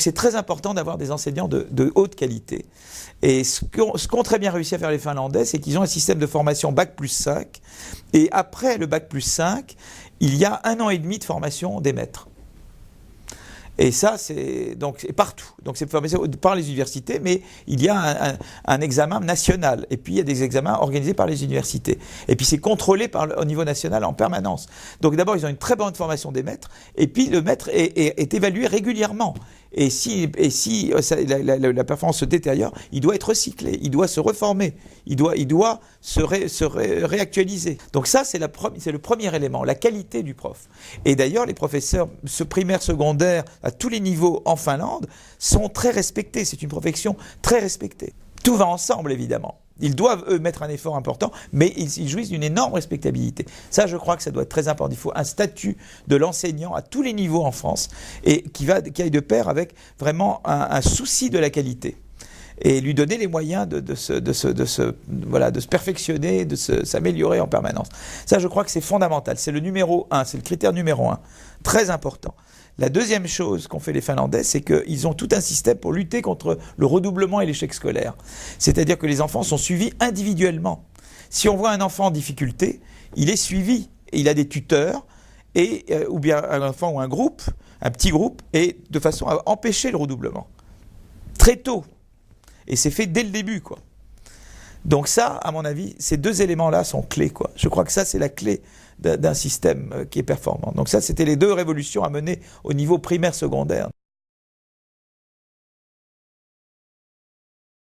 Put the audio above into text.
c'est très important d'avoir des enseignants de haute qualité. Et ce qu'ont très bien réussi à faire les Finlandais, c'est qu'ils ont un système de formation Bac+5, et après le Bac+5, il y a 1 an et demi de formation des maîtres. Et ça, c'est partout. Donc c'est formé par les universités, mais il y a un examen national. Et puis il y a des examens organisés par les universités. Et puis c'est contrôlé au niveau national en permanence. Donc d'abord, ils ont une très bonne formation des maîtres. Et puis le maître est évalué régulièrement. Et si la performance se détériore, il doit être recyclé, il doit se reformer, il doit se réactualiser. Donc ça, c'est le premier élément, la qualité du prof. Et d'ailleurs, les professeurs primaires, secondaires, à tous les niveaux en Finlande, sont très respectés. C'est une profession très respectée. Tout va ensemble, évidemment. Ils doivent, eux, mettre un effort important, mais ils jouissent d'une énorme respectabilité. Ça, je crois que ça doit être très important. Il faut un statut de l'enseignant à tous les niveaux en France, et qui aille de pair avec vraiment un souci de la qualité. Et lui donner les moyens de se perfectionner, de s'améliorer en permanence. Ça, je crois que c'est fondamental. C'est le numéro 1, c'est le critère numéro 1. Très important. La deuxième chose qu'ont fait les Finlandais, c'est qu'ils ont tout un système pour lutter contre le redoublement et l'échec scolaire. C'est-à-dire que les enfants sont suivis individuellement. Si on voit un enfant en difficulté, il est suivi. Et il a des tuteurs, ou bien un enfant ou un groupe, un petit groupe, et de façon à empêcher le redoublement. Très tôt. Et c'est fait dès le début, quoi. Donc ça, à mon avis, ces deux éléments-là sont clés, quoi. Je crois que ça, c'est la clé d'un système qui est performant. Donc ça, c'était les deux révolutions à mener au niveau primaire-secondaire.